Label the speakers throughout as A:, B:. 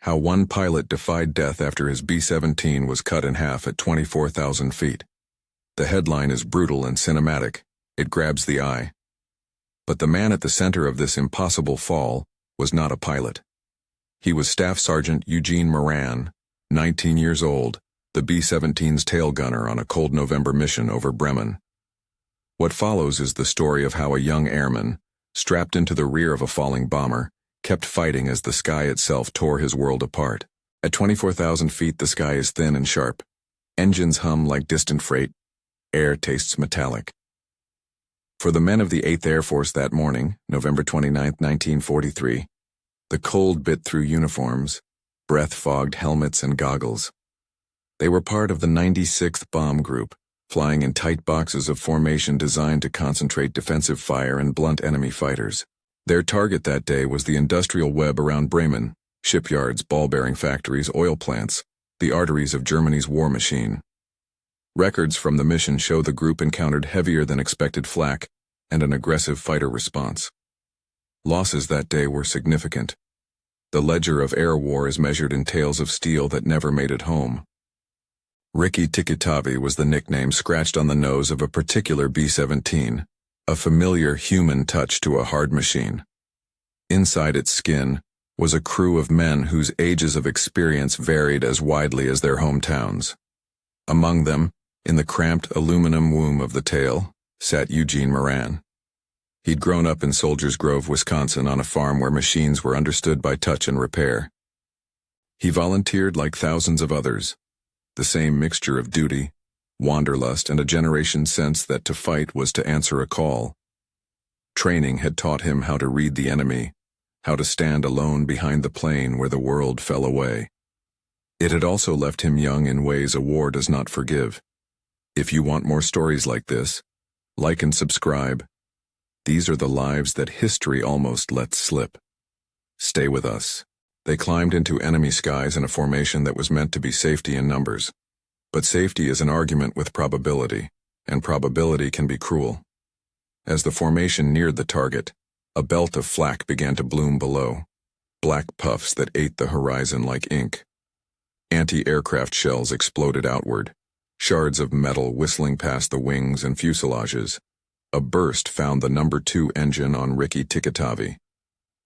A: How one pilot defied death after his B-17 was cut in half at 24,000 feet. The headline is brutal and cinematic. It grabs the eye. But the man at the center of this impossible fall was not a pilot. He was Staff Sergeant Eugene Moran, 19 years old, the B-17's tail gunner on a cold November mission over Bremen. What follows is the story of how a young airman, strapped into the rear of a falling bomber, kept fighting as the sky itself tore his world apart. At 24,000 feet, the sky is thin and sharp. Engines hum like distant freight. Air tastes metallic. For the men of the 8th Air Force that morning, November 29, 1943, the cold bit through uniforms, breath-fogged helmets and goggles. They were part of the 96th Bomb Group, flying in tight boxes of formation designed to concentrate defensive fire and blunt enemy fighters. Their target that day was the industrial web around Bremen, shipyards, ball-bearing factories, oil plants, the arteries of Germany's war machine. Records from the mission show the group encountered heavier than expected flak and an aggressive fighter response. Losses that day were significant. The ledger of air war is measured in tales of steel that never made it home. Ricky Tikitavi was the nickname scratched on the nose of a particular B-17, a familiar human touch to a hard machine. Inside its skin was a crew of men whose ages of experience varied as widely as their hometowns. Among them, in the cramped aluminum womb of the tail, sat Eugene Moran. He'd grown up in Soldiers Grove, Wisconsin, on a farm where machines were understood by touch and repair. He volunteered like thousands of others, the same mixture of duty, wanderlust, and a generation's sense that to fight was to answer a call. Training had taught him how to read the enemy, how to stand alone behind the plane where the world fell away. It had also left him young in ways a war does not forgive. If you want more stories like this, like and subscribe. These are the lives that history almost lets slip. Stay with us. They climbed into enemy skies in a formation that was meant to be safety in numbers. But safety is an argument with probability, and probability can be cruel. As the formation neared the target, a belt of flak began to bloom below, black puffs that ate the horizon like ink. Anti-aircraft shells exploded outward, shards of metal whistling past the wings and fuselages. A burst found the No. 2 engine on Ricky Tikitavi.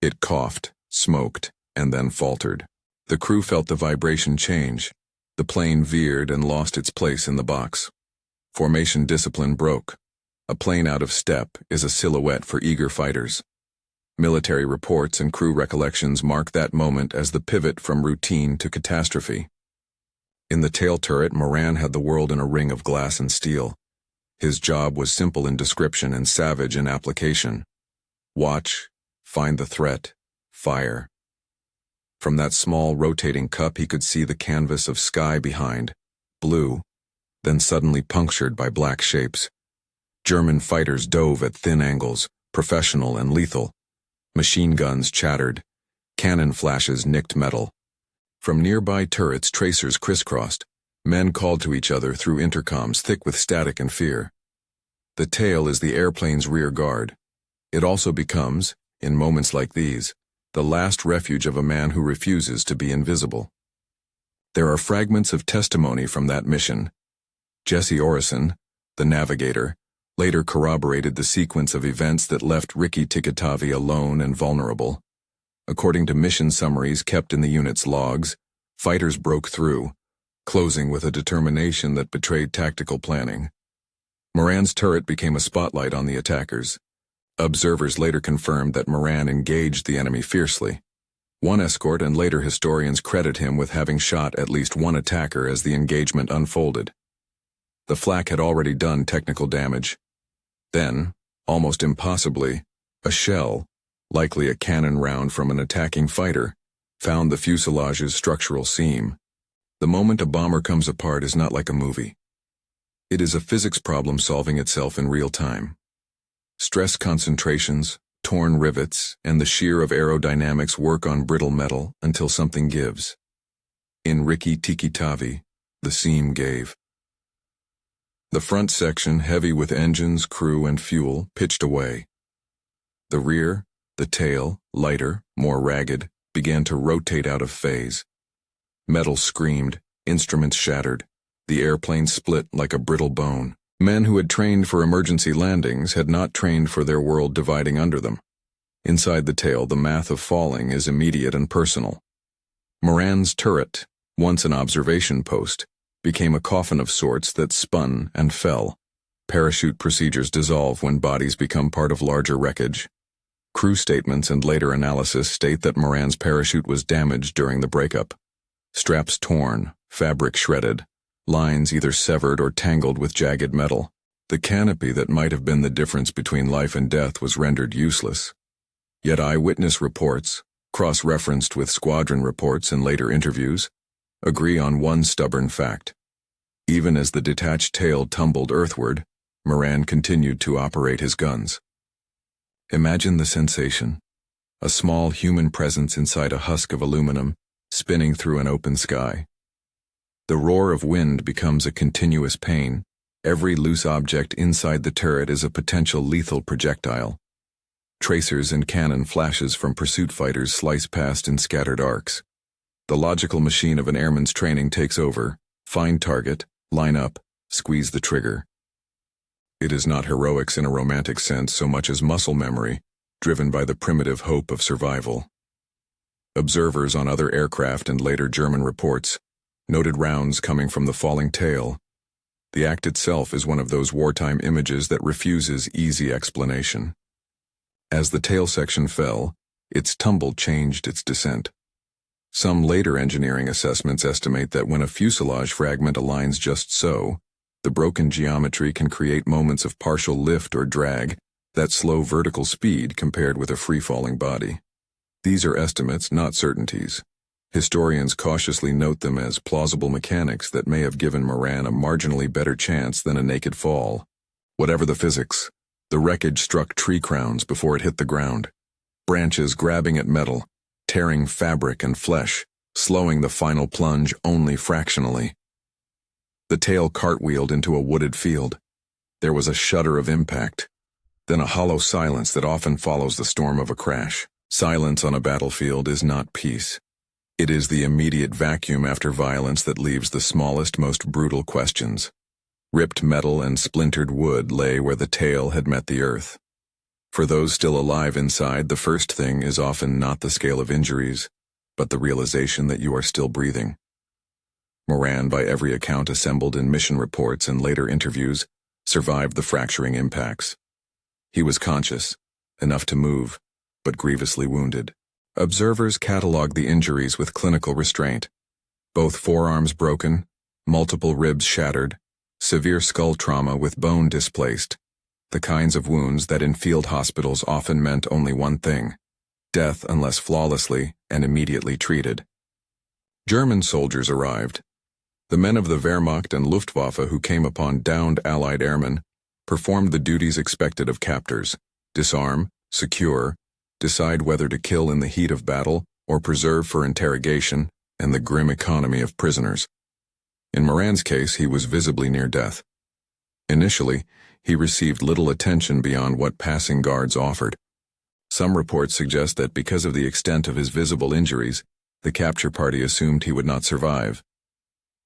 A: It coughed, smoked, and then faltered. The crew felt the vibration change. The plane veered and lost its place in the box. Formation discipline broke. A plane out of step is a silhouette for eager fighters. Military reports and crew recollections mark that moment as the pivot from routine to catastrophe. In the tail turret, Moran had the world in a ring of glass and steel. His job was simple in description and savage in application. Watch, find the threat, fire. From that small rotating cup he could see the canvas of sky behind, blue, then suddenly punctured by black shapes. German fighters dove at thin angles, professional and lethal. Machine guns chattered. Cannon flashes nicked metal. From nearby turrets, tracers crisscrossed. Men called to each other through intercoms thick with static and fear. The tail is the airplane's rear guard. It also becomes, in moments like these, the last refuge of a man who refuses to be invisible. There are fragments of testimony from that mission. Jesse Orison, the navigator, later corroborated the sequence of events that left Ricky Tikitavi alone and vulnerable. According to mission summaries kept in the unit's logs, fighters broke through, closing with a determination that betrayed tactical planning. Moran's turret became a spotlight on the attackers. Observers later confirmed that Moran engaged the enemy fiercely. One escort and later historians credit him with having shot at least one attacker as the engagement unfolded. The flak had already done technical damage. Then, almost impossibly, a shell, likely a cannon round from an attacking fighter, found the fuselage's structural seam. The moment a bomber comes apart is not like a movie. It is a physics problem solving itself in real time. Stress concentrations, torn rivets, and the shear of aerodynamics work on brittle metal until something gives. In Ricky Tikitavi, the seam gave. The front section, heavy with engines, crew, and fuel, pitched away. The rear, the tail, lighter, more ragged, began to rotate out of phase. Metal screamed, instruments shattered. The airplane split like a brittle bone. Men who had trained for emergency landings had not trained for their world dividing under them. Inside the tail, the math of falling is immediate and personal. Moran's turret, once an observation post, became a coffin of sorts that spun and fell. Parachute procedures dissolve when bodies become part of larger wreckage. Crew statements and later analysis state that Moran's parachute was damaged during the breakup. Straps torn, fabric shredded, lines either severed or tangled with jagged metal. The canopy that might have been the difference between life and death was rendered useless. Yet eyewitness reports, cross-referenced with squadron reports and later interviews, agree on one stubborn fact. Even as the detached tail tumbled earthward, Moran continued to operate his guns. Imagine the sensation. A small human presence inside a husk of aluminum, spinning through an open sky. The roar of wind becomes a continuous pain. Every loose object inside the turret is a potential lethal projectile. Tracers and cannon flashes from pursuit fighters slice past in scattered arcs. The logical machine of an airman's training takes over. Find target, line up, squeeze the trigger. It is not heroics in a romantic sense so much as muscle memory, driven by the primitive hope of survival. Observers on other aircraft and later German reports noted rounds coming from the falling tail. The act itself is one of those wartime images that refuses easy explanation. As the tail section fell, its tumble changed its descent. Some later engineering assessments estimate that when a fuselage fragment aligns just so, the broken geometry can create moments of partial lift or drag that slow vertical speed compared with a free-falling body. These are estimates, not certainties. Historians cautiously note them as plausible mechanics that may have given Moran a marginally better chance than a naked fall. Whatever the physics, the wreckage struck tree crowns before it hit the ground, branches grabbing at metal, tearing fabric and flesh, slowing the final plunge only fractionally. The tail cartwheeled into a wooded field. There was a shudder of impact, then a hollow silence that often follows the storm of a crash. Silence on a battlefield is not peace. It is the immediate vacuum after violence that leaves the smallest, most brutal questions. Ripped metal and splintered wood lay where the tail had met the earth. For those still alive inside, the first thing is often not the scale of injuries, but the realization that you are still breathing. Moran, by every account assembled in mission reports and later interviews, survived the fracturing impacts. He was conscious, enough to move, but grievously wounded. Observers cataloged the injuries with clinical restraint. Both forearms broken, multiple ribs shattered, severe skull trauma with bone displaced. The kinds of wounds that in field hospitals often meant only one thing: death unless flawlessly and immediately treated. German soldiers arrived. The men of the Wehrmacht and Luftwaffe who came upon downed Allied airmen performed the duties expected of captors: disarm, secure, decide whether to kill in the heat of battle or preserve for interrogation, and the grim economy of prisoners. In Moran's case, he was visibly near death. Initially, he received little attention beyond what passing guards offered. Some reports suggest that because of the extent of his visible injuries, the capture party assumed he would not survive.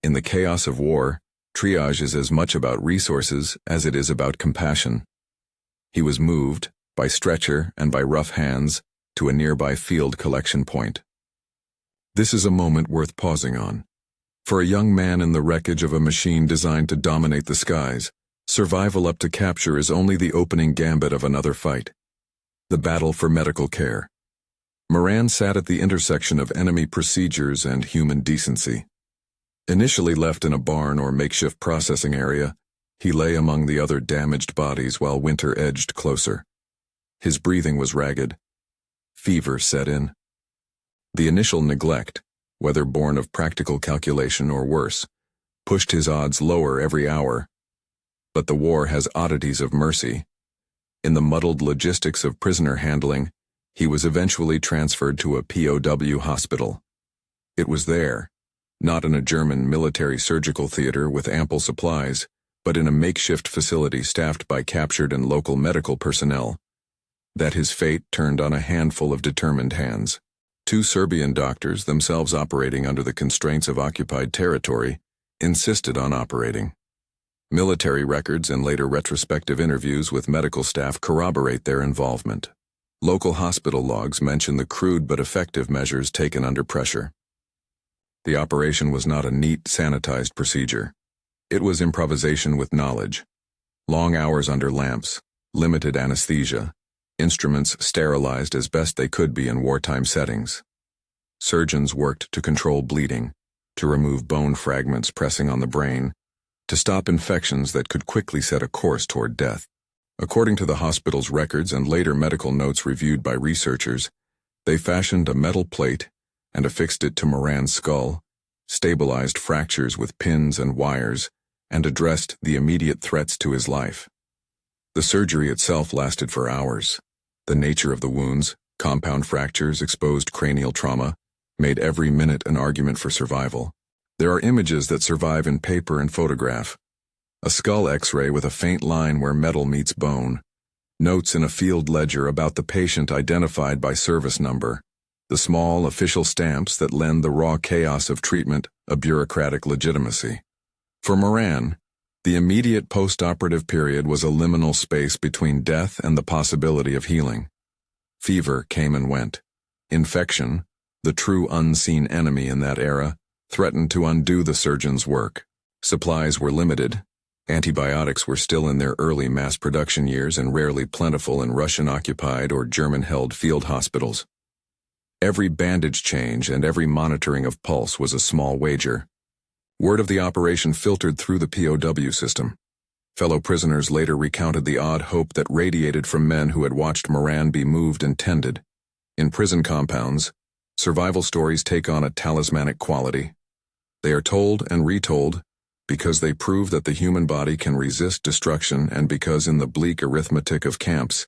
A: In the chaos of war, triage is as much about resources as it is about compassion. He was moved, by stretcher and by rough hands, to a nearby field collection point. This is a moment worth pausing on. For a young man in the wreckage of a machine designed to dominate the skies, survival up to capture is only the opening gambit of another fight: the battle for medical care. Moran sat at the intersection of enemy procedures and human decency. Initially left in a barn or makeshift processing area, he lay among the other damaged bodies while winter edged closer. His breathing was ragged. Fever set in. The initial neglect, whether born of practical calculation or worse, pushed his odds lower every hour. But the war has oddities of mercy. In the muddled logistics of prisoner handling, he was eventually transferred to a POW hospital. It was there, not in a German military surgical theater with ample supplies, but in a makeshift facility staffed by captured and local medical personnel, that his fate turned on a handful of determined hands. Two Serbian doctors, themselves operating under the constraints of occupied territory, insisted on operating. Military records and later retrospective interviews with medical staff corroborate their involvement. Local hospital logs mention the crude but effective measures taken under pressure. The operation was not a neat, sanitized procedure. It was improvisation with knowledge. Long hours under lamps, limited anesthesia, instruments sterilized as best they could be in wartime settings. Surgeons worked to control bleeding, to remove bone fragments pressing on the brain, to stop infections that could quickly set a course toward death. According to the hospital's records and later medical notes reviewed by researchers, they fashioned a metal plate and affixed it to Moran's skull, stabilized fractures with pins and wires, and addressed the immediate threats to his life. The surgery itself lasted for hours. The nature of the wounds, compound fractures, exposed cranial trauma, made every minute an argument for survival. There are images that survive in paper and photograph. A skull X-ray with a faint line where metal meets bone. Notes in a field ledger about the patient identified by service number. The small official stamps that lend the raw chaos of treatment a bureaucratic legitimacy. For Moran, the immediate post-operative period was a liminal space between death and the possibility of healing. Fever came and went. Infection, the true unseen enemy in that era, threatened to undo the surgeon's work. Supplies were limited. Antibiotics were still in their early mass production years and rarely plentiful in Russian-occupied or German-held field hospitals. Every bandage change and every monitoring of pulse was a small wager. Word of the operation filtered through the POW system. Fellow prisoners later recounted the odd hope that radiated from men who had watched Moran be moved and tended. In prison compounds, survival stories take on a talismanic quality. They are told and retold because they prove that the human body can resist destruction and because in the bleak arithmetic of camps,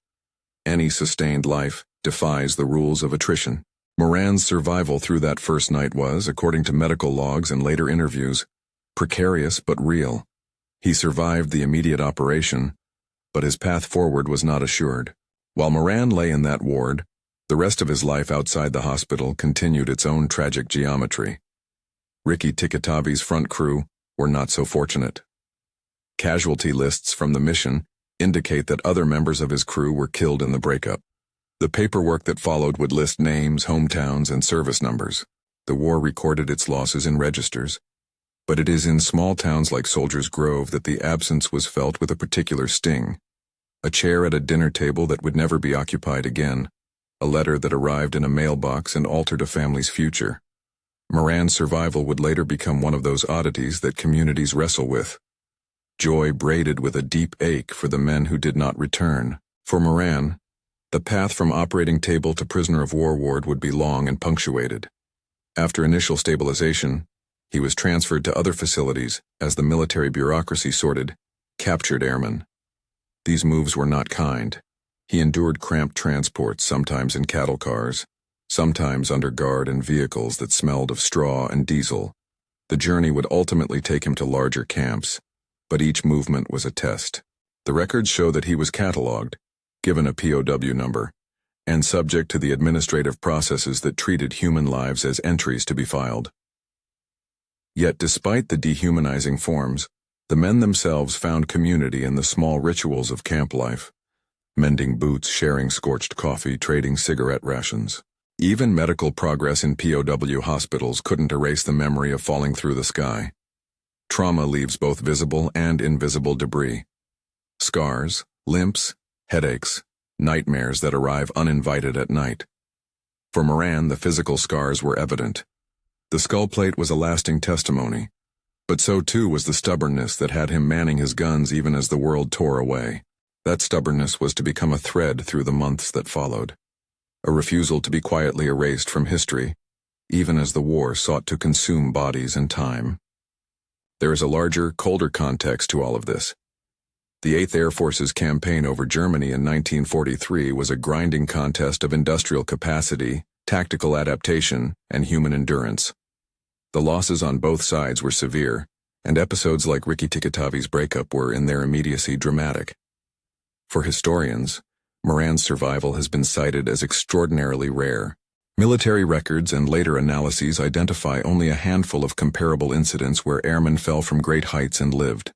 A: any sustained life defies the rules of attrition. Moran's survival through that first night was, according to medical logs and later interviews, precarious but real. He survived the immediate operation, but his path forward was not assured. While Moran lay in that ward, the rest of his life outside the hospital continued its own tragic geometry. Ricky Tikatavi's front crew were not so fortunate. Casualty lists from the mission indicate that other members of his crew were killed in the breakup. The paperwork that followed would list names, hometowns, and service numbers. The war recorded its losses in registers, but it is in small towns like Soldiers Grove that the absence was felt with a particular sting. A chair at a dinner table that would never be occupied again, a letter that arrived in a mailbox and altered a family's future. Moran's survival would later become one of those oddities that communities wrestle with. Joy braided with a deep ache for the men who did not return. For Moran, the path from operating table to prisoner of war ward would be long and punctuated. After initial stabilization, he was transferred to other facilities as the military bureaucracy sorted captured airmen. These moves were not kind. He endured cramped transports, sometimes in cattle cars, sometimes under guard in vehicles that smelled of straw and diesel. The journey would ultimately take him to larger camps, but each movement was a test. The records show that he was catalogued, given a POW number, and subject to the administrative processes that treated human lives as entries to be filed. Yet despite the dehumanizing forms, the men themselves found community in the small rituals of camp life, mending boots, sharing scorched coffee, trading cigarette rations. Even medical progress in POW hospitals couldn't erase the memory of falling through the sky. Trauma leaves both visible and invisible debris. Scars, limps, headaches, nightmares that arrive uninvited at night. For Moran, the physical scars were evident. The skull plate was a lasting testimony, but so too was the stubbornness that had him manning his guns even as the world tore away. That stubbornness was to become a thread through the months that followed, a refusal to be quietly erased from history, even as the war sought to consume bodies and time. There is a larger, colder context to all of this. The 8th Air Force's campaign over Germany in 1943 was a grinding contest of industrial capacity, tactical adaptation, and human endurance. The losses on both sides were severe, and episodes like Ricky Tikatavi's breakup were in their immediacy dramatic. For historians, Moran's survival has been cited as extraordinarily rare. Military records and later analyses identify only a handful of comparable incidents where airmen fell from great heights and lived.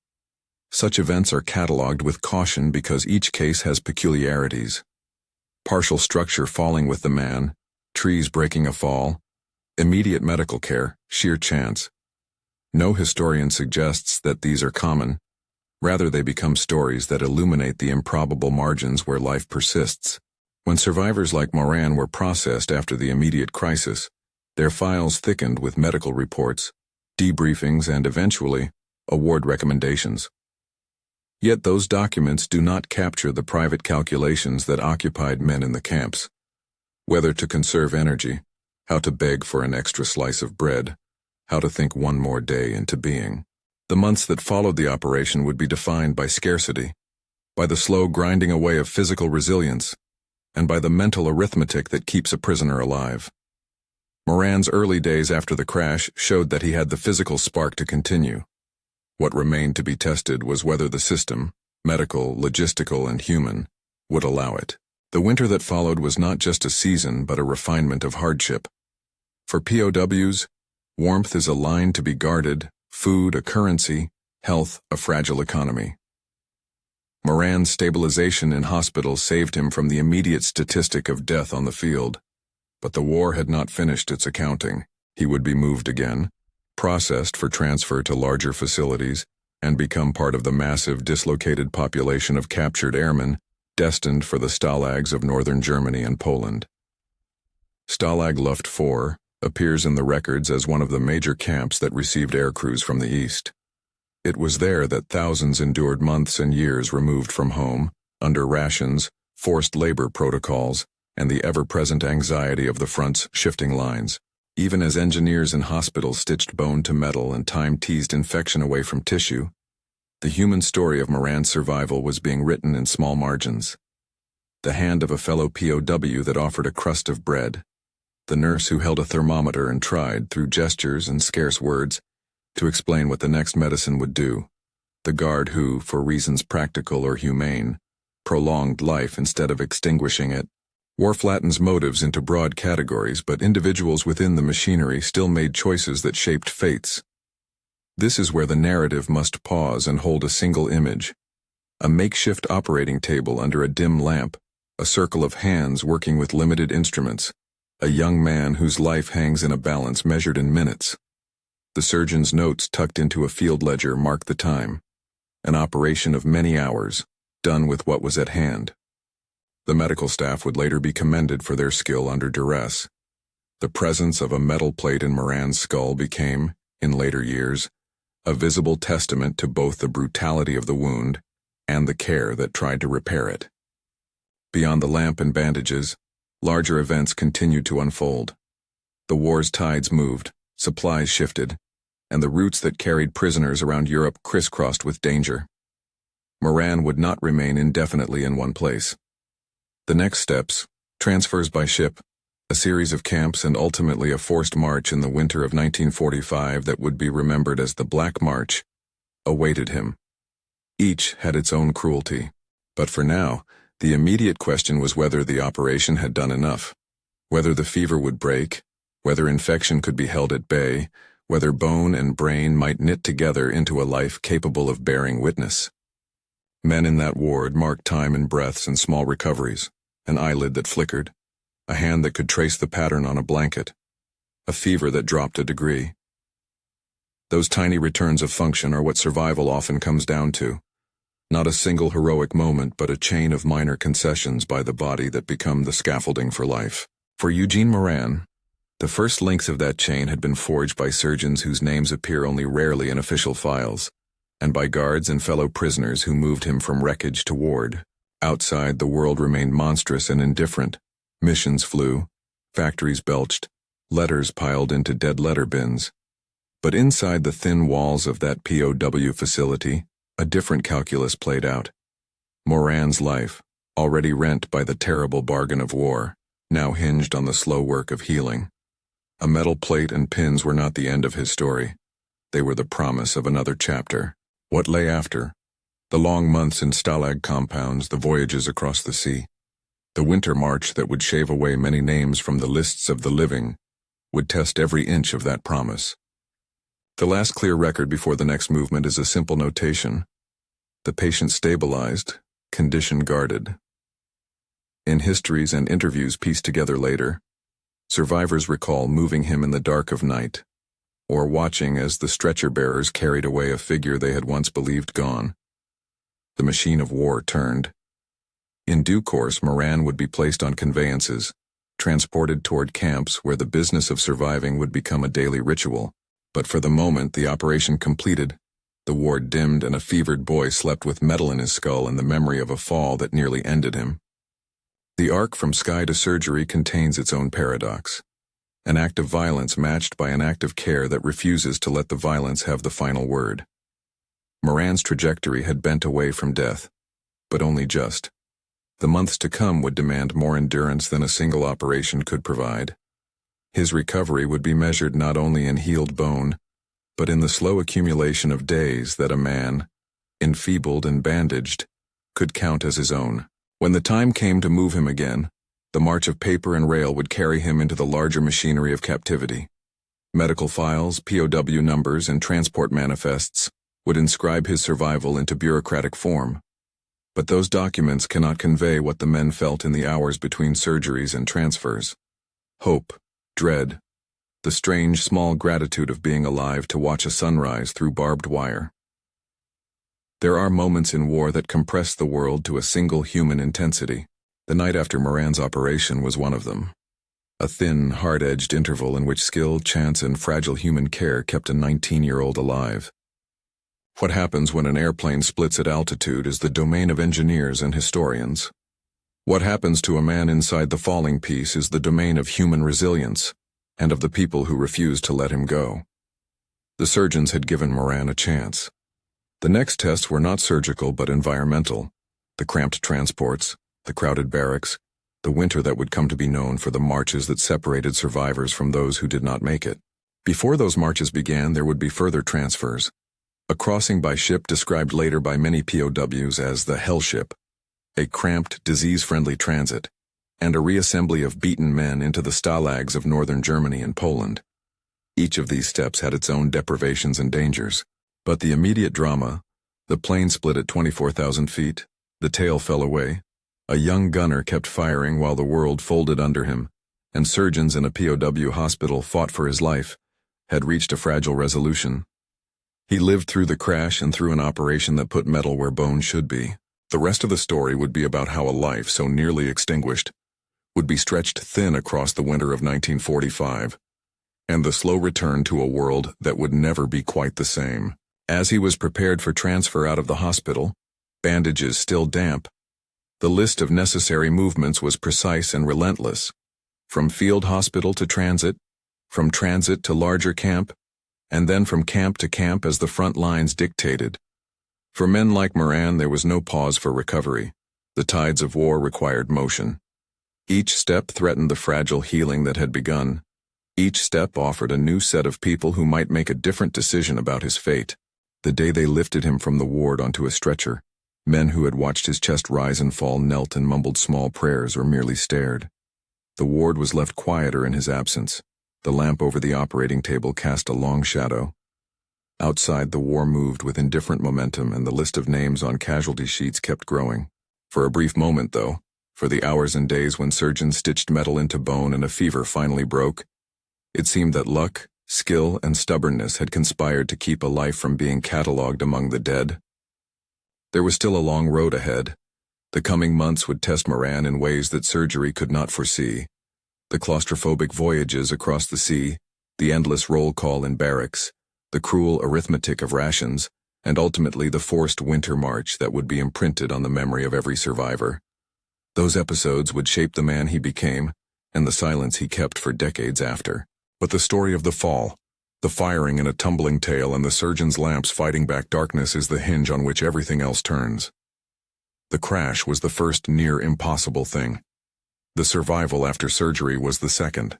A: Such events are catalogued with caution because each case has peculiarities. Partial structure falling with the man, trees breaking a fall, immediate medical care, sheer chance. No historian suggests that these are common. Rather, they become stories that illuminate the improbable margins where life persists. When survivors like Moran were processed after the immediate crisis, their files thickened with medical reports, debriefings, and eventually, award recommendations. Yet those documents do not capture the private calculations that occupied men in the camps. Whether to conserve energy, how to beg for an extra slice of bread, how to think one more day into being. The months that followed the operation would be defined by scarcity, by the slow grinding away of physical resilience, and by the mental arithmetic that keeps a prisoner alive. Moran's early days after the crash showed that he had the physical spark to continue. What remained to be tested was whether the system, medical, logistical, and human, would allow it. The winter that followed was not just a season but a refinement of hardship. For POWs, warmth is a line to be guarded, food a currency, health a fragile economy. Moran's stabilization in hospital saved him from the immediate statistic of death on the field. But the war had not finished its accounting. He would be moved again, processed for transfer to larger facilities, and become part of the massive dislocated population of captured airmen destined for the stalags of northern Germany and Poland. Stalag Luft 4 appears in the records as one of the major camps that received air crews from the east. It was there that thousands endured months and years removed from home, under rations, forced labor protocols, and the ever-present anxiety of the front's shifting lines. Even as engineers in hospitals stitched bone to metal and time-teased infection away from tissue, the human story of Moran's survival was being written in small margins. The hand of a fellow POW that offered a crust of bread, the nurse who held a thermometer and tried, through gestures and scarce words, to explain what the next medicine would do, the guard who, for reasons practical or humane, prolonged life instead of extinguishing it. War flattens motives into broad categories, but individuals within the machinery still made choices that shaped fates. This is where the narrative must pause and hold a single image. A makeshift operating table under a dim lamp, a circle of hands working with limited instruments, a young man whose life hangs in a balance measured in minutes. The surgeon's notes tucked into a field ledger mark the time. An operation of many hours, done with what was at hand. The medical staff would later be commended for their skill under duress. The presence of a metal plate in Moran's skull became, in later years, a visible testament to both the brutality of the wound and the care that tried to repair it. Beyond the lamp and bandages, larger events continued to unfold. The war's tides moved, supplies shifted, and the routes that carried prisoners around Europe crisscrossed with danger. Moran would not remain indefinitely in one place. The next steps, transfers by ship, a series of camps, and ultimately a forced march in the winter of 1945 that would be remembered as the Black March, awaited him. Each had its own cruelty, but for now, the immediate question was whether the operation had done enough, whether the fever would break, whether infection could be held at bay, whether bone and brain might knit together into a life capable of bearing witness. Men in that ward marked time in breaths and small recoveries, an eyelid that flickered, a hand that could trace the pattern on a blanket, a fever that dropped a degree. Those tiny returns of function are what survival often comes down to. Not a single heroic moment, but a chain of minor concessions by the body that become the scaffolding for life. For Eugene Moran, the first links of that chain had been forged by surgeons whose names appear only rarely in official files, and by guards and fellow prisoners who moved him from wreckage to ward. Outside, the world remained monstrous and indifferent. Missions flew, factories belched, letters piled into dead letter bins. But inside the thin walls of that POW facility, a different calculus played out. Moran's life, already rent by the terrible bargain of war, now hinged on the slow work of healing. A metal plate and pins were not the end of his story. They were the promise of another chapter. What lay after? The long months in stalag compounds, the voyages across the sea. The winter march that would shave away many names from the lists of the living would test every inch of that promise. The last clear record before the next movement is a simple notation: the patient stabilized, condition guarded. In histories and interviews pieced together later, survivors recall moving him in the dark of night, or watching as the stretcher-bearers carried away a figure they had once believed gone. The machine of war turned. In due course, Moran would be placed on conveyances, transported toward camps where the business of surviving would become a daily ritual. But for the moment the operation completed, the ward dimmed and a fevered boy slept with metal in his skull and the memory of a fall that nearly ended him. The arc from sky to surgery contains its own paradox. An act of violence matched by an act of care that refuses to let the violence have the final word. Moran's trajectory had bent away from death, but only just. The months to come would demand more endurance than a single operation could provide. His recovery would be measured not only in healed bone, but in the slow accumulation of days that a man, enfeebled and bandaged, could count as his own. When the time came to move him again, the march of paper and rail would carry him into the larger machinery of captivity. Medical files, POW numbers, and transport manifests would inscribe his survival into bureaucratic form. But those documents cannot convey what the men felt in the hours between surgeries and transfers. Hope, dread, the strange small gratitude of being alive to watch a sunrise through barbed wire. There are moments in war that compress the world to a single human intensity. The night after Moran's operation was one of them. A thin, hard-edged interval in which skill, chance, and fragile human care kept a 19-year-old alive. What happens when an airplane splits at altitude is the domain of engineers and historians. What happens to a man inside the falling piece is the domain of human resilience, and of the people who refused to let him go. The surgeons had given Moran a chance. The next tests were not surgical but environmental: the cramped transports, the crowded barracks, the winter that would come to be known for the marches that separated survivors from those who did not make it. Before those marches began, there would be further transfers. A crossing by ship described later by many POWs as the Hell Ship, a cramped, disease-friendly transit, and a reassembly of beaten men into the stalags of northern Germany and Poland. Each of these steps had its own deprivations and dangers. But the immediate drama: the plane split at 24,000 feet, the tail fell away, a young gunner kept firing while the world folded under him, and surgeons in a POW hospital fought for his life, had reached a fragile resolution. He lived through the crash and through an operation that put metal where bone should be. The rest of the story would be about how a life so nearly extinguished would be stretched thin across the winter of 1945, and the slow return to a world that would never be quite the same. As he was prepared for transfer out of the hospital, bandages still damp, the list of necessary movements was precise and relentless. From field hospital to transit, from transit to larger camp, and then from camp to camp as the front lines dictated. For men like Moran, there was no pause for recovery. The tides of war required motion. Each step threatened the fragile healing that had begun. Each step offered a new set of people who might make a different decision about his fate. The day they lifted him from the ward onto a stretcher, men who had watched his chest rise and fall knelt and mumbled small prayers or merely stared. The ward was left quieter in his absence. The lamp over the operating table cast a long shadow. Outside, the war moved with indifferent momentum, and the list of names on casualty sheets kept growing. For a brief moment, though, for the hours and days when surgeons stitched metal into bone and a fever finally broke, it seemed that luck, skill, and stubbornness had conspired to keep a life from being catalogued among the dead. There was still a long road ahead. The coming months would test Moran in ways that surgery could not foresee. The claustrophobic voyages across the sea, the endless roll call in barracks, the cruel arithmetic of rations, and ultimately the forced winter march that would be imprinted on the memory of every survivor. Those episodes would shape the man he became, and the silence he kept for decades after. But the story of the fall, the firing in a tumbling tail, and the surgeon's lamps fighting back darkness is the hinge on which everything else turns. The crash was the first near impossible thing. The survival after surgery was the second.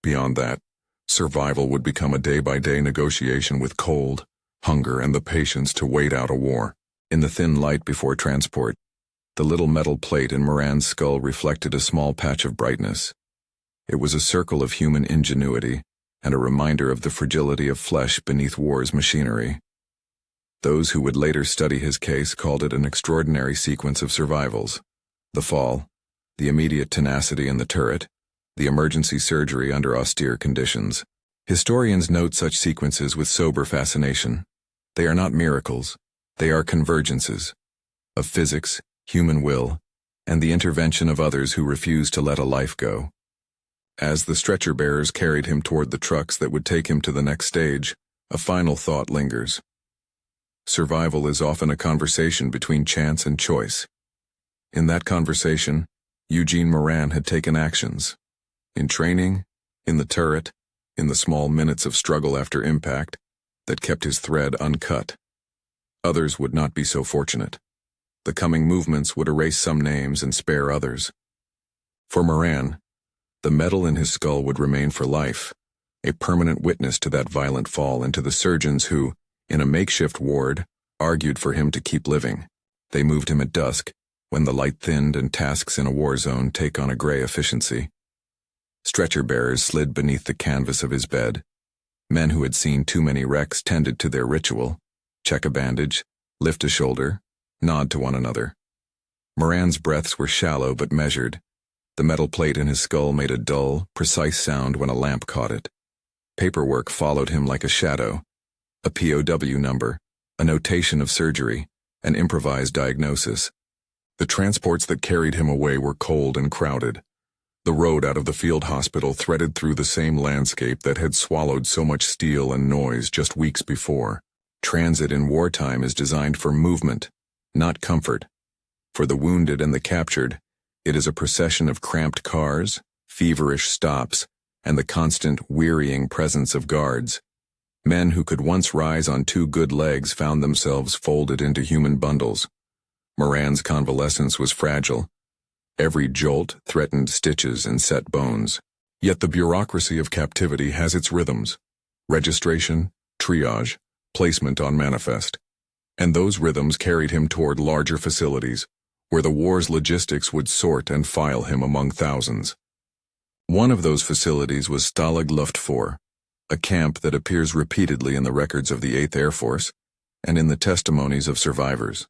A: Beyond that, survival would become a day-by-day negotiation with cold, hunger, and the patience to wait out a war. In the thin light before transport, The little metal plate in Moran's skull reflected a small patch of brightness. It was a circle of human ingenuity and a reminder of the fragility of flesh beneath war's machinery. Those who would later study his case called it an extraordinary sequence of survivals. The fall, the immediate tenacity in the turret, the emergency surgery under austere conditions. Historians note such sequences with sober fascination. They are not miracles. They are convergences of physics, human will, and the intervention of others who refuse to let a life go. As the stretcher-bearers carried him toward the trucks that would take him to the next stage, a final thought lingers. Survival is often a conversation between chance and choice. In that conversation, Eugene Moran had taken actions. In training, in the turret, in the small minutes of struggle after impact, that kept his thread uncut. Others would not be so fortunate. The coming movements would erase some names and spare others. For Moran, the metal in his skull would remain for life, a permanent witness to that violent fall and to the surgeons who, in a makeshift ward, argued for him to keep living. They moved him at dusk, when the light thinned and tasks in a war zone take on a gray efficiency. Stretcher-bearers slid beneath the canvas of his bed. Men who had seen too many wrecks tended to their ritual: check a bandage, lift a shoulder, nod to one another. Moran's breaths were shallow but measured. The metal plate in his skull made a dull, precise sound when a lamp caught it. Paperwork followed him like a shadow. A POW number, a notation of surgery, an improvised diagnosis. The transports that carried him away were cold and crowded. The road out of the field hospital threaded through the same landscape that had swallowed so much steel and noise just weeks before. Transit in wartime is designed for movement, not comfort. For the wounded and the captured, it is a procession of cramped cars, feverish stops, and the constant, wearying presence of guards. Men who could once rise on two good legs found themselves folded into human bundles. Moran's convalescence was fragile. Every jolt threatened stitches and set bones. Yet the bureaucracy of captivity has its rhythms: registration, triage, placement on manifest. And those rhythms carried him toward larger facilities, where the war's logistics would sort and file him among thousands. One of those facilities was Stalag Luft 4, a camp that appears repeatedly in the records of the 8th Air Force and in the testimonies of survivors.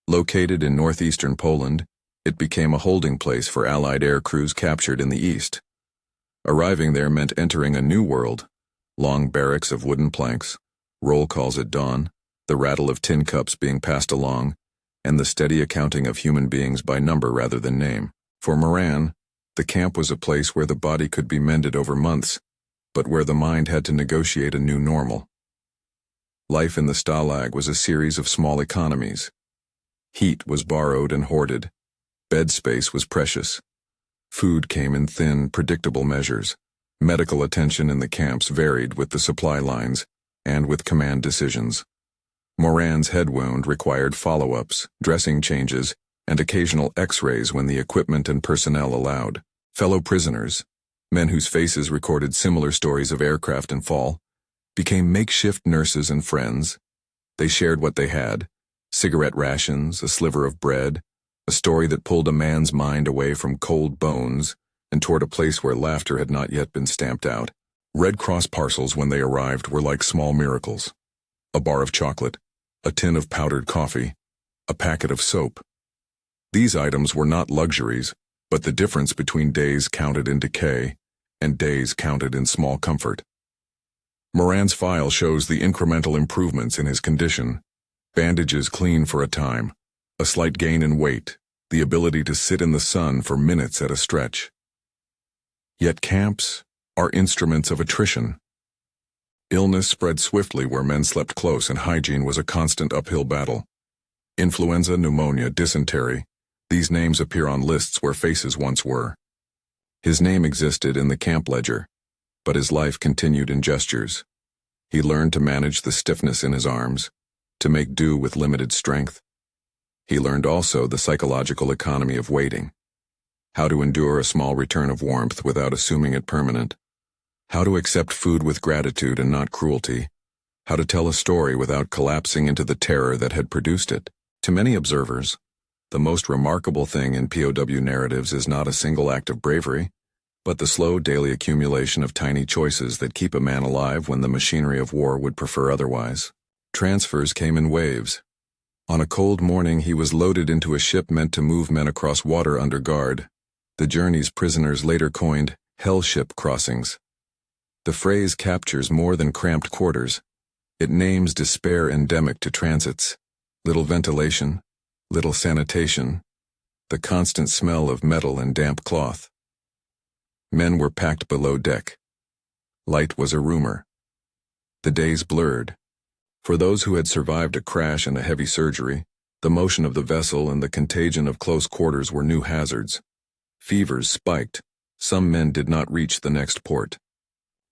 A: Located in northeastern Poland, it became a holding place for Allied air crews captured in the east. Arriving there meant entering a new world: long barracks of wooden planks, roll calls at dawn, the rattle of tin cups being passed along, and the steady accounting of human beings by number rather than name. For Moran, the camp was a place where the body could be mended over months, but where the mind had to negotiate a new normal. Life in the Stalag was a series of small economies. Heat was borrowed and hoarded. Bed space was precious. Food came in thin, predictable measures. Medical attention in the camps varied with the supply lines and with command decisions. Moran's head wound required follow-ups, dressing changes, and occasional X-rays when the equipment and personnel allowed. Fellow prisoners, men whose faces recorded similar stories of aircraft and fall, became makeshift nurses and friends. They shared what they had: cigarette rations, a sliver of bread, a story that pulled a man's mind away from cold bones and toward a place where laughter had not yet been stamped out. Red Cross parcels when they arrived were like small miracles: a bar of chocolate, a tin of powdered coffee, a packet of soap. These items were not luxuries, but the difference between days counted in decay and days counted in small comfort. Moran's file shows the incremental improvements in his condition: bandages clean for a time, a slight gain in weight, the ability to sit in the sun for minutes at a stretch. Yet camps are instruments of attrition. Illness spread swiftly where men slept close, and hygiene was a constant uphill battle. Influenza, pneumonia, dysentery, these names appear on lists where faces once were. His name existed in the camp ledger, but his life continued in gestures. He learned to manage the stiffness in his arms, to make do with limited strength. He learned also the psychological economy of waiting: how to endure a small return of warmth without assuming it permanent, how to accept food with gratitude and not cruelty, how to tell a story without collapsing into the terror that had produced it. To many observers, The most remarkable thing in POW narratives is not a single act of bravery, but the slow daily accumulation of tiny choices that keep a man alive when the machinery of war would prefer otherwise. Transfers came in waves. On a cold morning he was loaded into a ship meant to move men across water under guard. The journey's prisoners later coined hell ship crossings. The phrase captures more than cramped quarters. It names despair endemic to transits. Little ventilation, little sanitation, the constant smell of metal and damp cloth. Men were packed below deck. Light was a rumor. The days blurred. For those who had survived a crash and a heavy surgery, the motion of the vessel and the contagion of close quarters were new hazards. Fevers spiked. Some men did not reach the next port.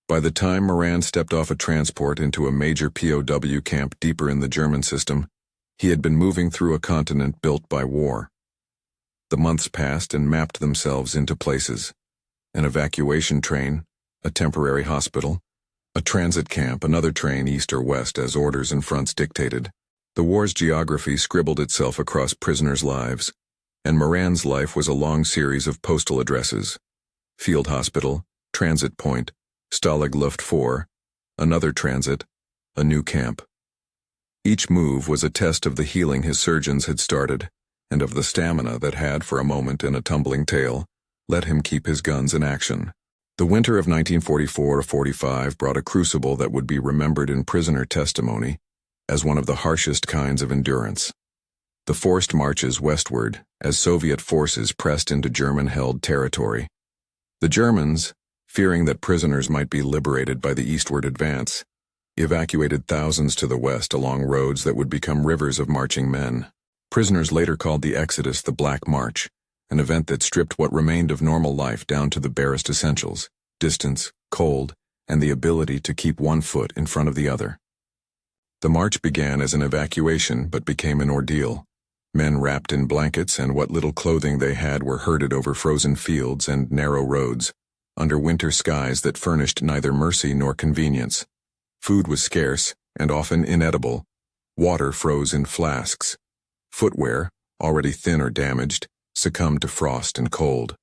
A: By the time Moran stepped off a transport into a major POW camp deeper in the German system, he had been moving through a continent built by war. The months passed and mapped themselves into places. An evacuation train, a temporary hospital, a transit camp, another train east or west as orders and fronts dictated. The war's geography scribbled itself across prisoners' lives, and Moran's life was a long series of postal addresses. Field hospital, transit point, Stalag Luft 4, another transit, a new camp. Each move was a test of the healing his surgeons had started, and of the stamina that had, for a moment in a tumbling tale, let him keep his guns in action. The winter of 1944-45 brought a crucible that would be remembered in prisoner testimony as one of the harshest kinds of endurance. The forced marches westward as Soviet forces pressed into German-held territory. The Germans, fearing that prisoners might be liberated by the eastward advance, evacuated thousands to the west along roads that would become rivers of marching men. Prisoners later called the exodus the Black March, an event that stripped what remained of normal life down to the barest essentials: distance, cold, and the ability to keep one foot in front of the other. The march began as an evacuation but became an ordeal. Men wrapped in blankets and what little clothing they had were herded over frozen fields and narrow roads, under winter skies that furnished neither mercy nor convenience. Food was scarce and often inedible. Water froze in flasks. Footwear, already thin or damaged, succumbed to frost and cold.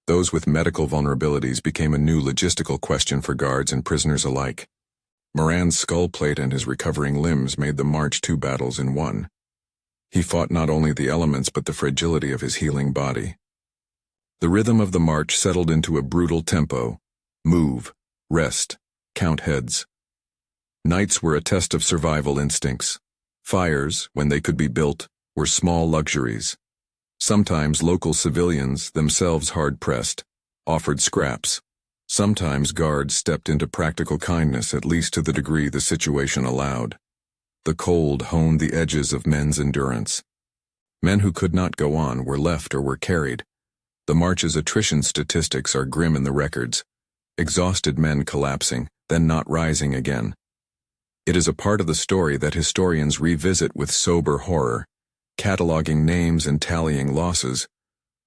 A: Those with medical vulnerabilities became a new logistical question for guards and prisoners alike. Moran's skull plate and his recovering limbs made the march two battles in one. He fought not only the elements but the fragility of his healing body. The rhythm of the march settled into a brutal tempo. Move, rest, count heads. Nights were a test of survival instincts. Fires, when they could be built, were small luxuries. Sometimes local civilians, themselves hard-pressed, offered scraps. Sometimes guards stepped into practical kindness, at least to the degree the situation allowed. The cold honed the edges of men's endurance. Men who could not go on were left or were carried. The march's attrition statistics are grim in the records. Exhausted men collapsing, then not rising again. It is a part of the story that historians revisit with sober horror, cataloging names and tallying losses,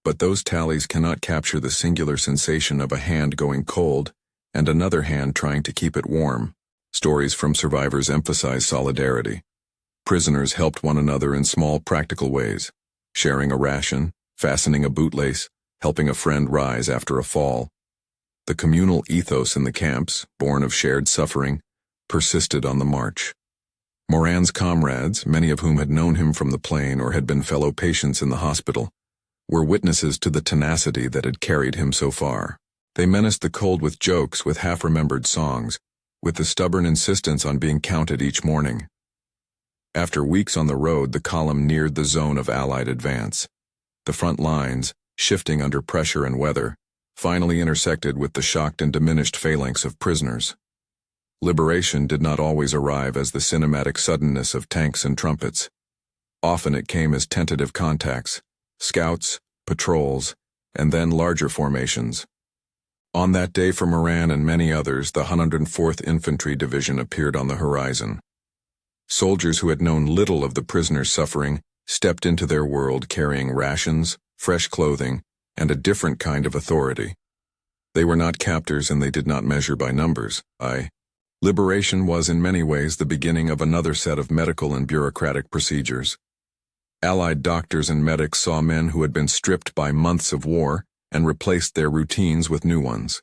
A: but those tallies cannot capture the singular sensation of a hand going cold and another hand trying to keep it warm. Stories from survivors emphasize solidarity. Prisoners helped one another in small practical ways, sharing a ration, fastening a bootlace, helping a friend rise after a fall. The communal ethos in the camps, born of shared suffering, persisted on the march. Moran's comrades, many of whom had known him from the plane or had been fellow patients in the hospital, were witnesses to the tenacity that had carried him so far. They menaced the cold with jokes, with half-remembered songs, with the stubborn insistence on being counted each morning. After weeks on the road, the column neared the zone of Allied advance. The front lines, shifting under pressure and weather, finally intersected with the shocked and diminished phalanx of prisoners. Liberation did not always arrive as the cinematic suddenness of tanks and trumpets. Often it came as tentative contacts, scouts, patrols, and then larger formations. On that day for Moran and many others, the 104th Infantry Division appeared on the horizon. Soldiers who had known little of the prisoners' suffering stepped into their world carrying rations, fresh clothing, and a different kind of authority. They were not captors and they did not measure by numbers. Liberation was in many ways the beginning of another set of medical and bureaucratic procedures. Allied doctors and medics saw men who had been stripped by months of war and replaced their routines with new ones.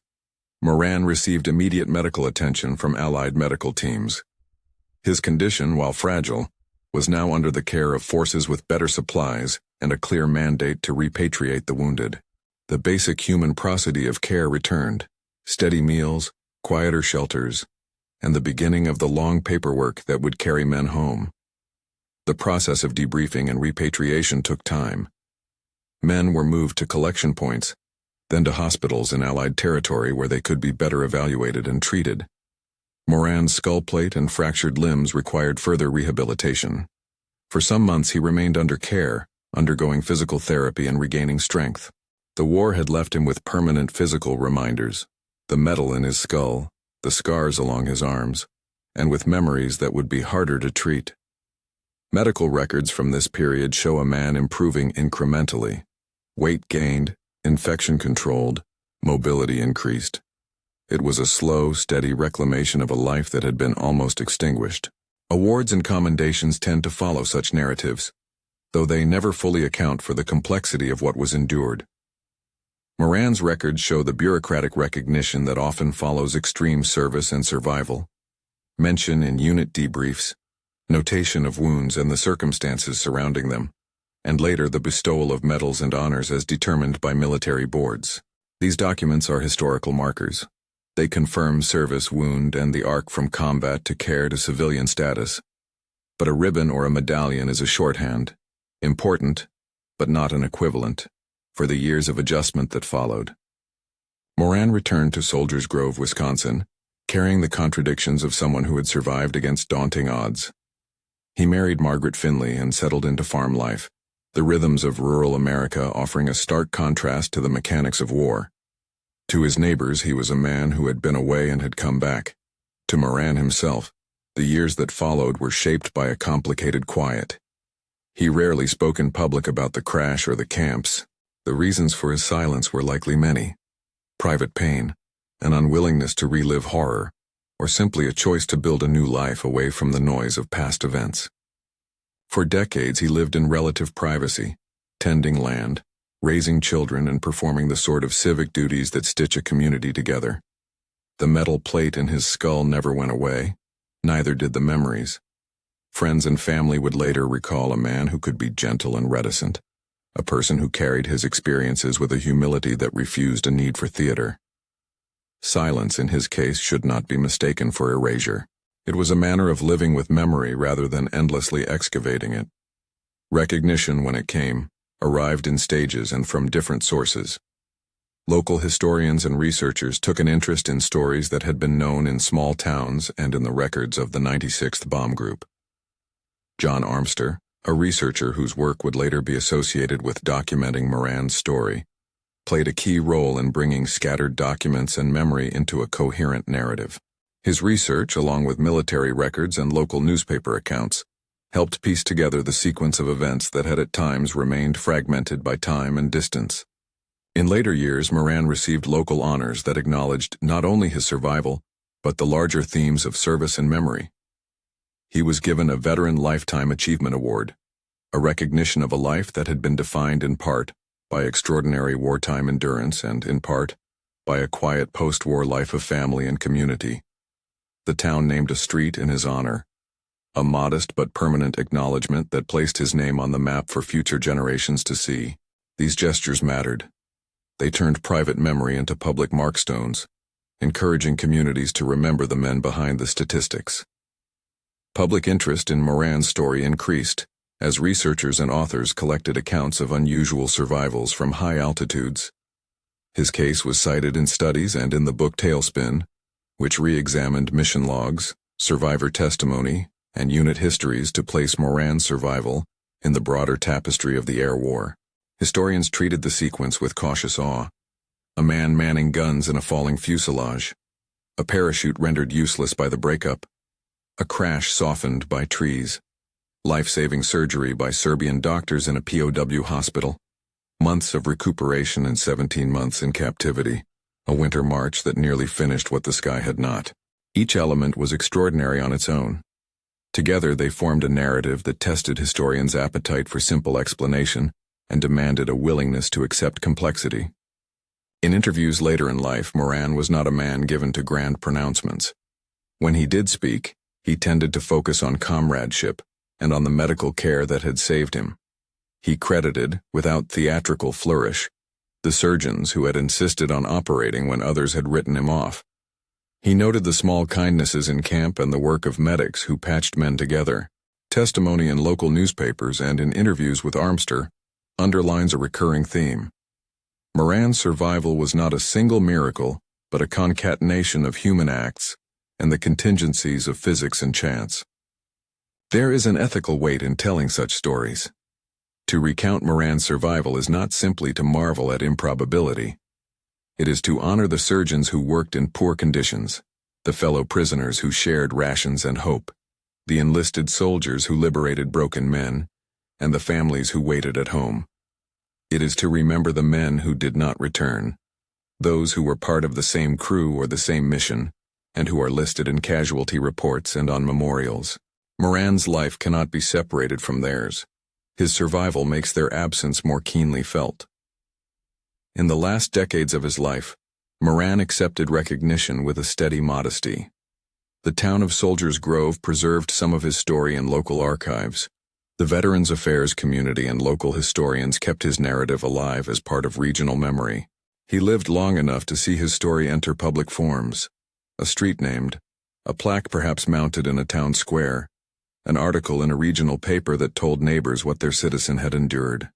A: Moran received immediate medical attention from Allied medical teams. His condition, while fragile, was now under the care of forces with better supplies and a clear mandate to repatriate the wounded. The basic human prosody of care returned: steady meals, quieter shelters, and the beginning of the long paperwork that would carry men home. The process of debriefing and repatriation took time. Men were moved to collection points, then to hospitals in Allied territory where they could be better evaluated and treated. Moran's skull plate and fractured limbs required further rehabilitation. For some months he remained under care, undergoing physical therapy and regaining strength. The war had left him with permanent physical reminders: the metal in his skull, the scars along his arms, and with memories that would be harder to treat. Medical records from this period show a man improving incrementally. Weight gained, infection controlled, mobility increased. It was a slow, steady reclamation of a life that had been almost extinguished. Awards and commendations tend to follow such narratives, though they never fully account for the complexity of what was endured. Moran's records show the bureaucratic recognition that often follows extreme service and survival. Mention in unit debriefs, notation of wounds and the circumstances surrounding them, and later the bestowal of medals and honors as determined by military boards. These documents are historical markers. They confirm service, wound, and the arc from combat to care to civilian status. But a ribbon or a medallion is a shorthand, important, but not an equivalent, for the years of adjustment that followed. Moran returned to Soldiers Grove, Wisconsin, carrying the contradictions of someone who had survived against daunting odds. He married Margaret Finley and settled into farm life, the rhythms of rural America offering a stark contrast to the mechanics of war. To his neighbors, he was a man who had been away and had come back. To Moran himself, the years that followed were shaped by a complicated quiet. He rarely spoke in public about the crash or the camps. The reasons for his silence were likely many: private pain, an unwillingness to relive horror, or simply a choice to build a new life away from the noise of past events. For decades he lived in relative privacy, tending land, raising children, and performing the sort of civic duties that stitch a community together. The metal plate in his skull never went away, neither did the memories. Friends and family would later recall a man who could be gentle and reticent, a person who carried his experiences with a humility that refused a need for theater. Silence in his case should not be mistaken for erasure. It was a manner of living with memory rather than endlessly excavating it. Recognition, when it came, arrived in stages and from different sources. Local historians and researchers took an interest in stories that had been known in small towns and in the records of the 96th Bomb Group. John Armster, a researcher whose work would later be associated with documenting Moran's story, played a key role in bringing scattered documents and memory into a coherent narrative. His research, along with military records and local newspaper accounts, helped piece together the sequence of events that had at times remained fragmented by time and distance. In later years, Moran received local honors that acknowledged not only his survival, but the larger themes of service and memory. He was given a Veteran Lifetime Achievement Award, a recognition of a life that had been defined in part by extraordinary wartime endurance and, in part, by a quiet post-war life of family and community. The town named a street in his honor, a modest but permanent acknowledgement that placed his name on the map for future generations to see. These gestures mattered. They turned private memory into public markstones, encouraging communities to remember the men behind the statistics. Public interest in Moran's story increased as researchers and authors collected accounts of unusual survivals from high altitudes. His case was cited in studies and in the book Tailspin, which re-examined mission logs, survivor testimony, and unit histories to place Moran's survival in the broader tapestry of the air war. Historians treated the sequence with cautious awe. A man manning guns in a falling fuselage, a parachute rendered useless by the breakup, a crash softened by trees, life-saving surgery by Serbian doctors in a POW hospital, months of recuperation and 17 months in captivity, a winter march that nearly finished what the sky had not. Each element was extraordinary on its own. Together they formed a narrative that tested historians' appetite for simple explanation and demanded a willingness to accept complexity. In interviews later in life, Moran was not a man given to grand pronouncements. When he did speak, he tended to focus on comradeship and on the medical care that had saved him. He credited, without theatrical flourish, the surgeons who had insisted on operating when others had written him off. He noted the small kindnesses in camp and the work of medics who patched men together. Testimony in local newspapers and in interviews with Armster underlines a recurring theme. Moran's survival was not a single miracle, but a concatenation of human acts and the contingencies of physics and chance. There is an ethical weight in telling such stories. To recount Moran's survival is not simply to marvel at improbability. It is to honor the surgeons who worked in poor conditions, the fellow prisoners who shared rations and hope, the enlisted soldiers who liberated broken men, and the families who waited at home. It is to remember the men who did not return, those who were part of the same crew or the same mission, and who are listed in casualty reports and on memorials. Moran's life cannot be separated from theirs. His survival makes their absence more keenly felt. In the last decades of his life, Moran accepted recognition with a steady modesty. The town of Soldiers Grove preserved some of his story in local archives. The Veterans Affairs community and local historians kept his narrative alive as part of regional memory. He lived long enough to see his story enter public forms. A street named, a plaque perhaps mounted in a town square, an article in a regional paper that told neighbors what their citizen had endured.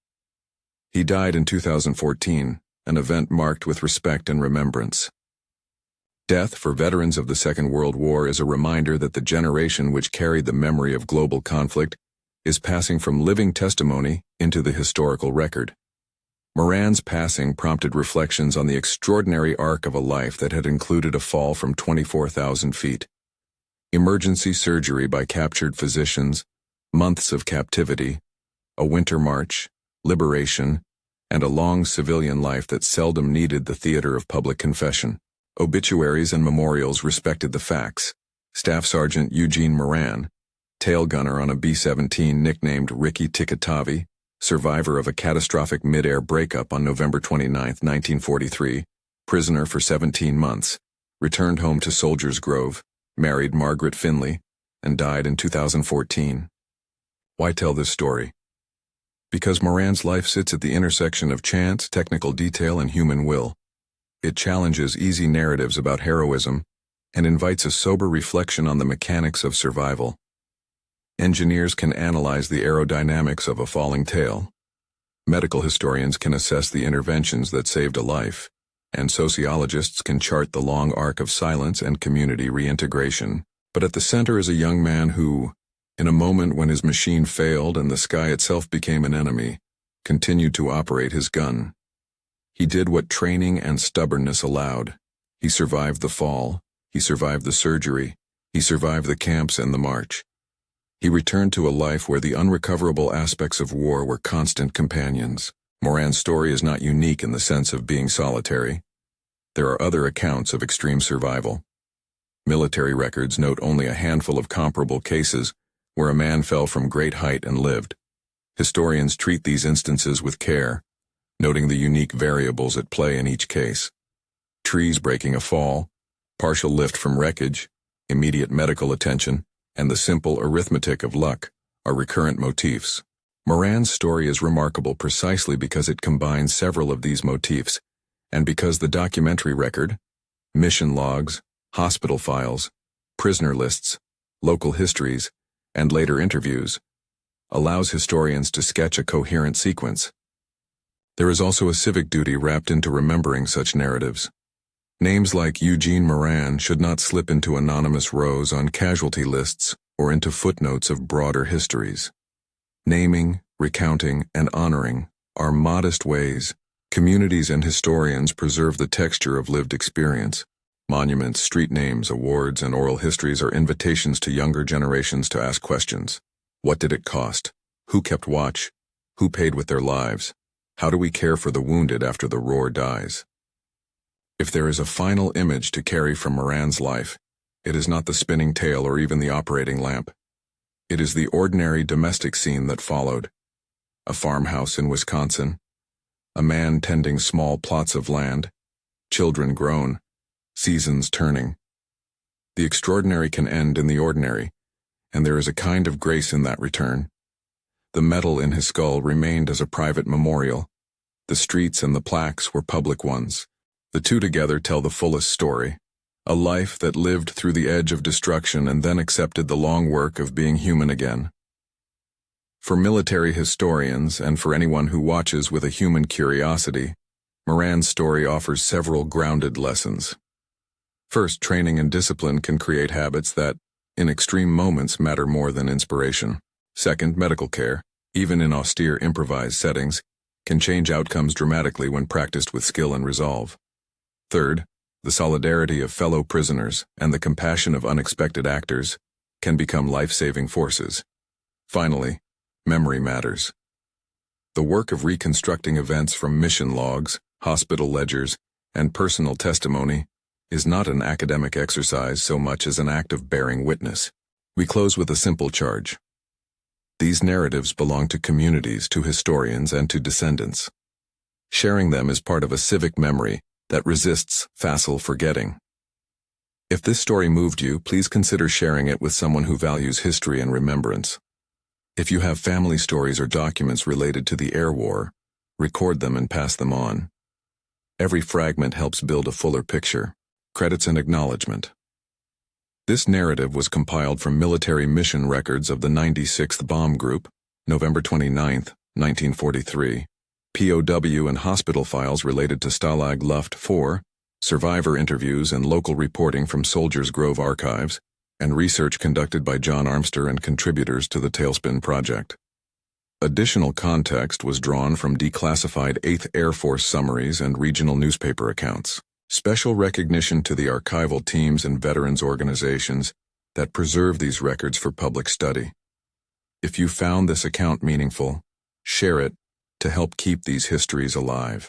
A: He died in 2014, an event marked with respect and remembrance. Death for veterans of the Second World War is a reminder that the generation which carried the memory of global conflict is passing from living testimony into the historical record. Moran's passing prompted reflections on the extraordinary arc of a life that had included a fall from 24,000 feet, emergency surgery by captured physicians, months of captivity, a winter march, liberation, and a long civilian life that seldom needed the theater of public confession. Obituaries and memorials respected the facts. Staff Sergeant Eugene Moran, tail gunner on a B-17 nicknamed Ricky Tikatavi, survivor of a catastrophic mid-air breakup on November 29, 1943, prisoner for 17 months, returned home to Soldiers Grove, married Margaret Finley, and died in 2014. Why tell this story? Because Moran's life sits at the intersection of chance, technical detail, and human will. It challenges easy narratives about heroism and invites a sober reflection on the mechanics of survival. Engineers can analyze the aerodynamics of a falling tail. Medical historians can assess the interventions that saved a life, and sociologists can chart the long arc of silence and community reintegration. But at the center is a young man who, in a moment when his machine failed and the sky itself became an enemy, continued to operate his gun. He did what training and stubbornness allowed. He survived the fall, he survived the surgery, he survived the camps and the march. He returned to a life where the unrecoverable aspects of war were constant companions. Moran's story is not unique in the sense of being solitary. There are other accounts of extreme survival. Military records note only a handful of comparable cases where a man fell from great height and lived. Historians treat these instances with care, noting the unique variables at play in each case. Trees breaking a fall, partial lift from wreckage, immediate medical attention, and the simple arithmetic of luck are recurrent motifs. Moran's story is remarkable precisely because it combines several of these motifs, and because the documentary record, mission logs, hospital files, prisoner lists, local histories, and later interviews, allows historians to sketch a coherent sequence. There is also a civic duty wrapped into remembering such narratives. Names like Eugene Moran should not slip into anonymous rows on casualty lists or into footnotes of broader histories. Naming, recounting, and honoring are modest ways communities and historians preserve the texture of lived experience. Monuments, street names, awards, and oral histories are invitations to younger generations to ask questions. What did it cost? Who kept watch? Who paid with their lives? How do we care for the wounded after the roar dies? If there is a final image to carry from Moran's life, it is not the spinning tail or even the operating lamp. It is the ordinary domestic scene that followed. A farmhouse in Wisconsin, a man tending small plots of land, children grown, seasons turning. The extraordinary can end in the ordinary, and there is a kind of grace in that return. The metal in his skull remained as a private memorial. The streets and the plaques were public ones. The two together tell the fullest story. A life that lived through the edge of destruction and then accepted the long work of being human again. For military historians and for anyone who watches with a human curiosity, Moran's story offers several grounded lessons. First, training and discipline can create habits that, in extreme moments, matter more than inspiration. Second, medical care, even in austere improvised settings, can change outcomes dramatically when practiced with skill and resolve. Third, the solidarity of fellow prisoners and the compassion of unexpected actors can become life-saving forces. Finally, memory matters. The work of reconstructing events from mission logs, hospital ledgers, and personal testimony is not an academic exercise so much as an act of bearing witness. We close with a simple charge. These narratives belong to communities, to historians, and to descendants. Sharing them is part of a civic memory that resists facile forgetting. If this story moved you, please consider sharing it with someone who values history and remembrance. If you have family stories or documents related to the air war, record them and pass them on. Every fragment helps build a fuller picture. Credits and acknowledgement. This narrative was compiled from military mission records of the 96th Bomb Group, November 29, 1943, POW and hospital files related to Stalag Luft 4, survivor interviews and local reporting from Soldiers Grove archives, and research conducted by John Armster and contributors to the Tailspin Project. Additional context was drawn from declassified 8th Air Force summaries and regional newspaper accounts. Special recognition to the archival teams and veterans organizations that preserve these records for public study. If you found this account meaningful, share it to help keep these histories alive.